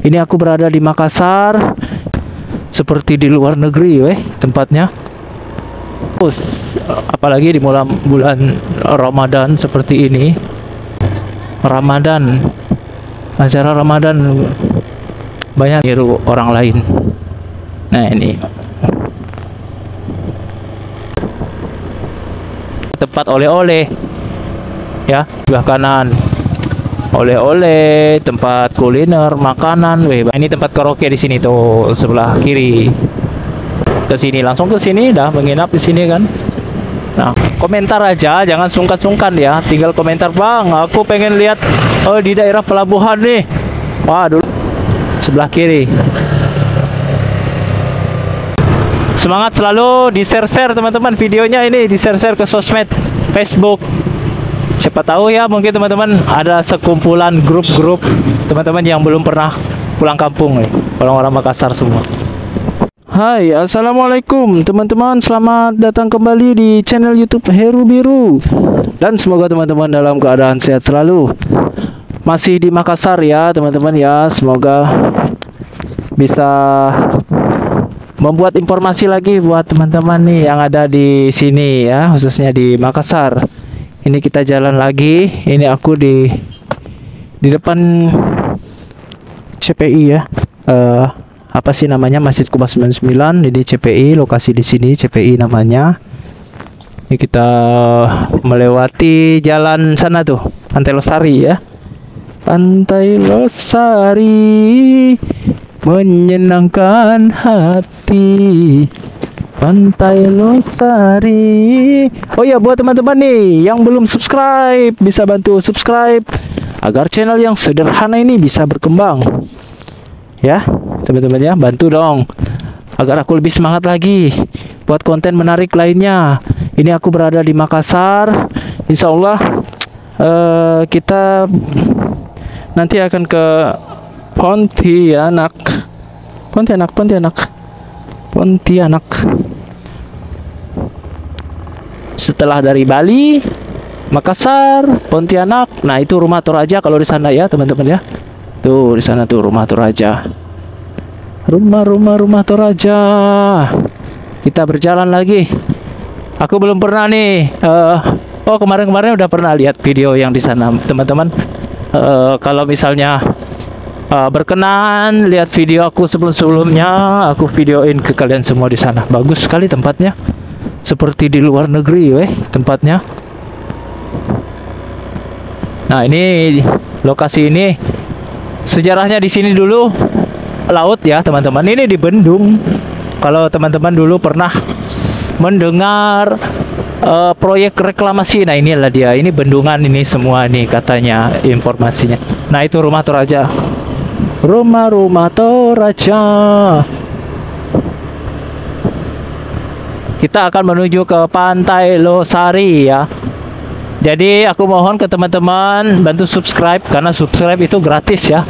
Ini aku berada di Makassar, seperti di luar negeri, tempatnya. Terus, apalagi di bulan Ramadan seperti ini. Ramadan, acara Ramadan banyak niru orang lain. Nah, ini tempat oleh-oleh, ya, sebelah kanan. Oleh-oleh, tempat kuliner, makanan. Ini tempat karaoke di sini tuh sebelah kiri. Ke sini, langsung ke sini, dah menginap di sini kan. Nah, komentar aja, jangan sungkan-sungkan ya. Tinggal komentar, "Bang, aku pengen lihat di daerah pelabuhan nih." Wah, dulu sebelah kiri. Semangat selalu, di-share-share teman-teman videonya ini, di-share-share ke sosmed, Facebook. Siapa tahu ya, mungkin teman-teman ada sekumpulan grup-grup teman-teman yang belum pernah pulang kampung nih, orang-orang Makassar semua. Hai, assalamualaikum teman-teman, selamat datang kembali di channel YouTube Heru Biru. Dan semoga teman-teman dalam keadaan sehat selalu. Masih di Makassar ya teman-teman ya, semoga bisa membuat informasi lagi buat teman-teman nih yang ada di sini ya, khususnya di Makassar. Ini kita jalan lagi. Ini aku di depan CPI ya. Apa sih namanya, Masjid Kuba 99. Ini CPI, lokasi di sini CPI namanya. Ini kita melewati jalan sana tuh, Pantai Losari ya. Pantai Losari menyenangkan hati. Pantai Losari. Oh ya, buat teman-teman nih yang belum subscribe, bisa bantu subscribe agar channel yang sederhana ini bisa berkembang. Ya, teman-teman ya, bantu dong agar aku lebih semangat lagi buat konten menarik lainnya. Ini aku berada di Makassar. Insya Allah kita nanti akan ke Pontianak. Setelah dari Bali, Makassar, Pontianak. Nah, itu rumah Toraja kalau di sana ya, teman-teman ya. Tuh, di sana tuh rumah Toraja. Rumah Toraja. Kita berjalan lagi. Aku belum pernah nih. Kemarin udah pernah lihat video yang di sana, teman-teman. Kalau misalnya berkenan lihat video aku sebelum-sebelumnya, aku videoin ke kalian semua di sana. Bagus sekali tempatnya, seperti di luar negeri, tempatnya. Nah, ini lokasi ini sejarahnya di sini dulu laut ya, teman-teman. Ini di bendung. Kalau teman-teman dulu pernah mendengar proyek reklamasi, nah inilah dia. Ini bendungan ini semua nih katanya informasinya. Nah, itu rumah Toraja. Rumah Toraja. Kita akan menuju ke Pantai Losari ya. Jadi aku mohon ke teman-teman bantu subscribe, karena subscribe itu gratis ya.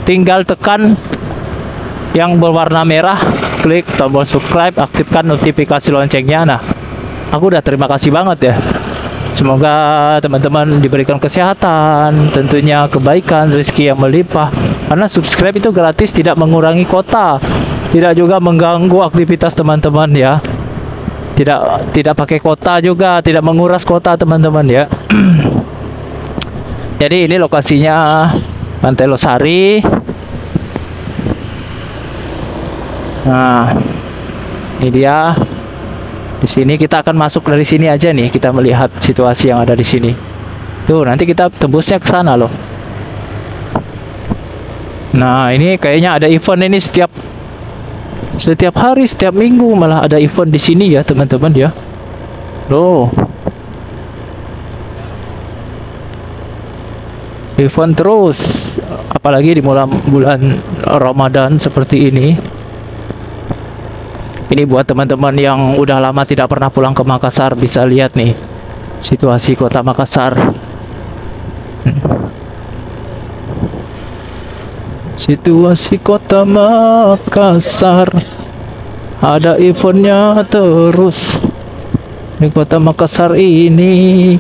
Tinggal tekan yang berwarna merah, klik tombol subscribe, aktifkan notifikasi loncengnya. Nah, aku udah terima kasih banget ya. Semoga teman-teman diberikan kesehatan, tentunya kebaikan, rezeki yang melimpah. Karena subscribe itu gratis, tidak mengurangi kuota, tidak juga mengganggu aktivitas teman-teman ya. Tidak pakai kuota juga, tidak menguras kuota teman-teman ya. Jadi ini lokasinya Pantai Losari. Nah, ini dia. Di sini kita akan masuk dari sini aja nih, kita melihat situasi yang ada di sini. Tuh, nanti kita tembusnya ke sana loh. Nah, ini kayaknya ada event ini setiap hari, setiap minggu malah ada event di sini ya, teman-teman ya. Loh. Event terus, apalagi di bulan Ramadan seperti ini. Ini buat teman-teman yang udah lama tidak pernah pulang ke Makassar, bisa lihat nih situasi kota Makassar. Situasi kota Makassar, ada eventnya terus di kota Makassar ini.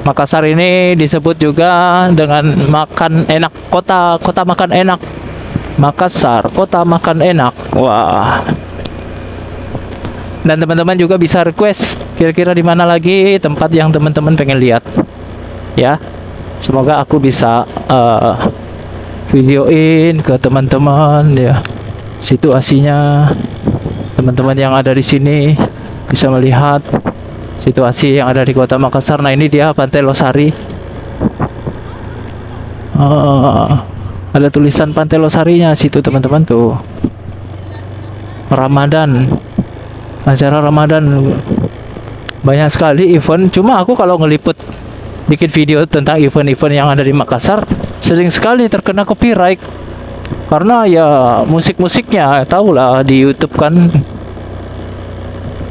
Makassar ini disebut juga dengan makan enak, kota makan enak. Makassar, kota makan enak. Wah. Dan teman-teman juga bisa request kira-kira di mana lagi tempat yang teman-teman pengen lihat. Ya. Semoga aku bisa videoin ke teman-teman ya situasinya. Teman-teman yang ada di sini bisa melihat situasi yang ada di Kota Makassar. Nah, ini dia Pantai Losari. Ada tulisan Pantai Losarinya situ teman-teman tuh. Ramadan, acara Ramadan, banyak sekali event. Cuma aku kalau ngeliput bikin video tentang event-event yang ada di Makassar, sering sekali terkena copyright. Karena ya musik-musiknya tahulah di YouTube kan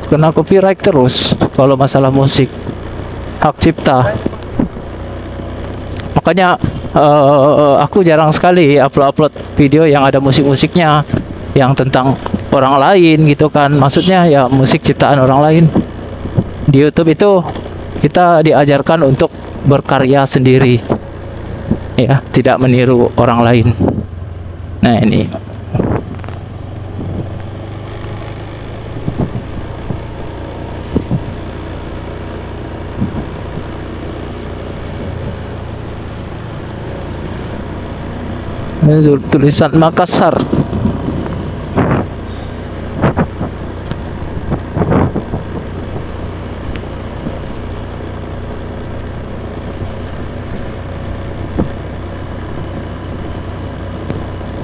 kena copyright terus kalau masalah musik, hak cipta. Makanya aku jarang sekali upload video yang ada musik-musiknya, yang tentang orang lain gitu kan. Maksudnya ya musik ciptaan orang lain. Di YouTube itu kita diajarkan untuk berkarya sendiri, ya, tidak meniru orang lain. Nah, ini tulisan Makassar.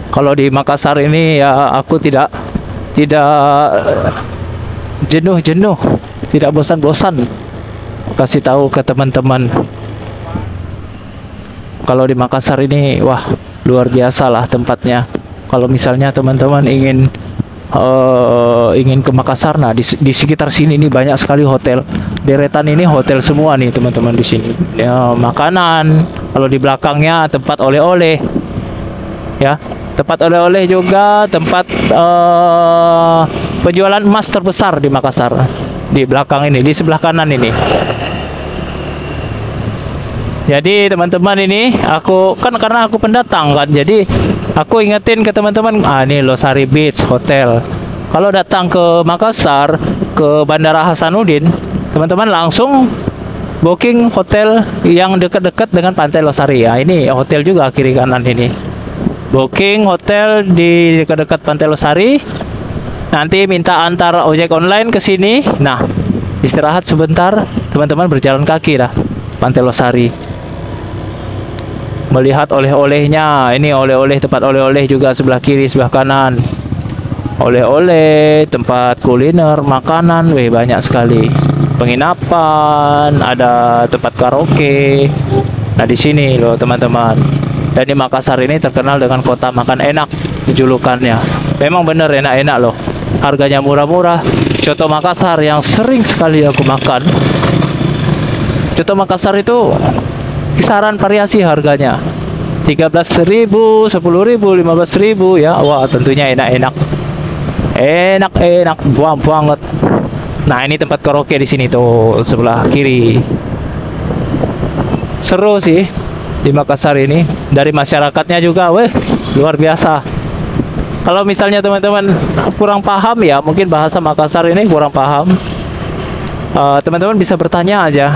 Kalau di Makassar ini ya aku tidak jenuh, tidak bosan-bosan kasih tahu ke teman-teman. Kalau di Makassar ini wah, luar biasa lah tempatnya. Kalau misalnya teman-teman ingin ke Makassar, nah di sekitar sini ini banyak sekali hotel. Deretan ini hotel semua nih teman-teman di sini. Ya, makanan. Kalau di belakangnya tempat oleh-oleh. Ya, tempat oleh-oleh juga, tempat penjualan emas terbesar di Makassar. Di belakang ini, di sebelah kanan ini. Jadi teman-teman ini aku kan karena aku pendatang kan, jadi aku ingetin ke teman-teman, ini Losari Beach Hotel. Kalau datang ke Makassar, ke Bandara Hasanuddin, teman-teman langsung booking hotel yang dekat-dekat dengan Pantai Losari. Ya, ini hotel juga kiri kanan ini. Booking hotel di dekat-dekat Pantai Losari. Nanti minta antar ojek online ke sini. Nah, istirahat sebentar, teman-teman berjalan kaki dah Pantai Losari. Melihat oleh-olehnya. Ini oleh-oleh, tempat oleh-oleh juga sebelah kiri, sebelah kanan. Oleh-oleh, tempat kuliner, makanan, banyak sekali. Penginapan, ada tempat karaoke. Nah, di sini loh teman-teman. Dan di Makassar ini terkenal dengan kota makan enak, julukannya. Memang bener enak-enak loh. Harganya murah-murah. Coto Makassar yang sering sekali aku makan. Coto Makassar itu kisaran variasi harganya 13.000, 10.000, 15.000 ya. Wah, tentunya enak-enak. Enak-enak banget. Nah, ini tempat karaoke di sini tuh sebelah kiri. Seru sih di Makassar ini. Dari masyarakatnya juga, luar biasa. Kalau misalnya teman-teman kurang paham ya, mungkin bahasa Makassar ini kurang paham, teman-teman bisa bertanya aja.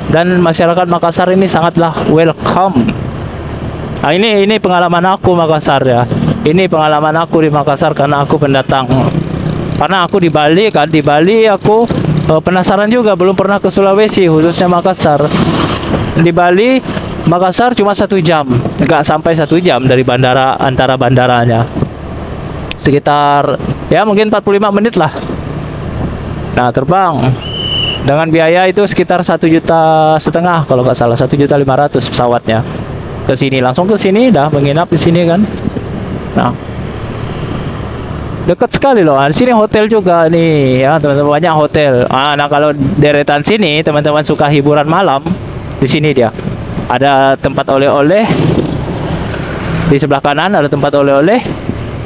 Dan masyarakat Makassar ini sangatlah welcome. Nah, ini pengalaman aku Makassar ya. Ini pengalaman aku di Makassar karena aku pendatang. Karena aku di Bali kan, di Bali aku penasaran juga, belum pernah ke Sulawesi, khususnya Makassar. Di Bali, Makassar cuma 1 jam, nggak sampai 1 jam dari bandara, antara bandaranya. Sekitar ya mungkin 45 menit lah. Nah, terbang dengan biaya itu sekitar 1,5 juta kalau nggak salah, 1.500.000 pesawatnya. Ke sini, langsung ke sini, dah menginap di sini kan. Nah, dekat sekali loh. Di sini hotel juga nih ya teman-teman, banyak hotel. Nah, kalau deretan sini teman-teman suka hiburan malam, di sini dia ada tempat oleh-oleh. Di sebelah kanan ada tempat oleh-oleh,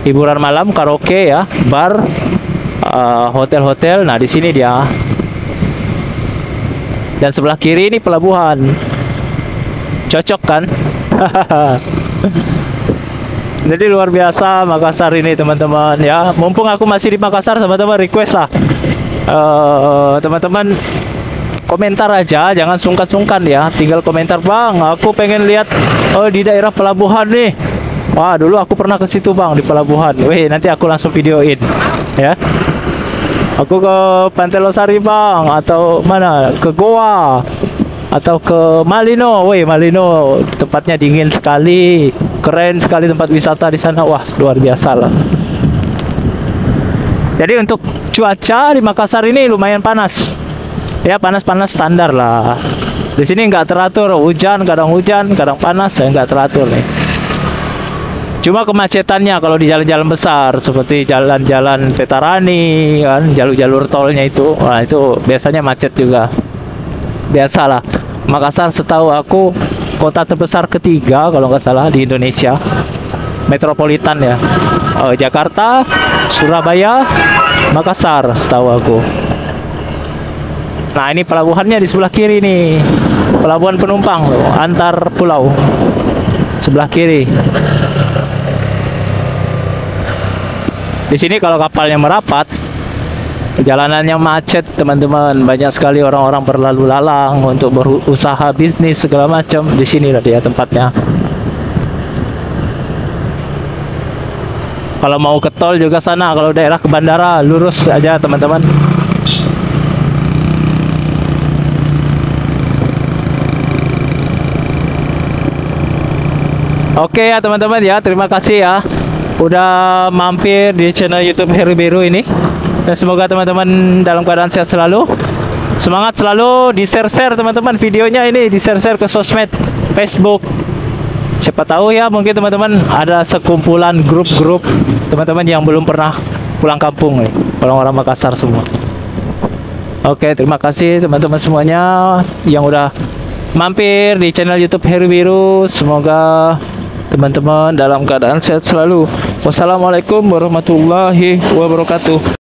hiburan malam, karaoke ya, bar, hotel-hotel. Nah, di sini dia. Dan sebelah kiri ini pelabuhan. Cocok kan? Jadi luar biasa Makassar ini teman-teman ya. Mumpung aku masih di Makassar, teman-teman request lah, teman-teman komentar aja, jangan sungkan-sungkan ya. Tinggal komentar, bang, aku pengen lihat di daerah pelabuhan nih. Wah, dulu aku pernah ke situ bang, di pelabuhan. Weh, nanti aku langsung videoin ya. Aku ke Pantai Losari bang, atau mana, ke Goa, atau ke Malino. Weh, Malino tempatnya dingin sekali, keren sekali tempat wisata di sana. Wah, luar biasa lah. Jadi untuk cuaca di Makassar ini lumayan panas. Ya, panas-panas standar lah. Di sini nggak teratur, hujan, kadang panas, ya nggak teratur nih. Cuma kemacetannya kalau di jalan-jalan besar seperti jalan-jalan Petarani kan, jalur-jalur tolnya itu, wah itu biasanya macet juga. Biasalah. Makassar setahu aku kota terbesar ketiga kalau nggak salah di Indonesia, metropolitan ya. Jakarta, Surabaya, Makassar setahu aku. Nah, ini pelabuhannya di sebelah kiri nih, pelabuhan penumpang loh, antar pulau sebelah kiri. Di sini kalau kapalnya merapat, jalanannya macet teman-teman, banyak sekali orang-orang berlalu lalang untuk berusaha bisnis segala macam. Di sini lah dia tempatnya. Kalau mau ke tol juga sana, kalau daerah ke bandara lurus aja teman-teman. Oke ya teman-teman ya, terima kasih ya udah mampir di channel YouTube Heru Biru ini. Dan semoga teman-teman dalam keadaan sehat selalu. Semangat selalu, di-share-share teman-teman videonya ini, di-share-share ke sosmed, Facebook. Siapa tahu ya, mungkin teman-teman ada sekumpulan grup-grup teman-teman yang belum pernah pulang kampung nih, orang-orang Makassar semua. Oke, terima kasih teman-teman semuanya yang udah mampir di channel YouTube Heru Biru. Semoga teman-teman dalam keadaan sehat selalu. Wassalamualaikum warahmatullahi wabarakatuh.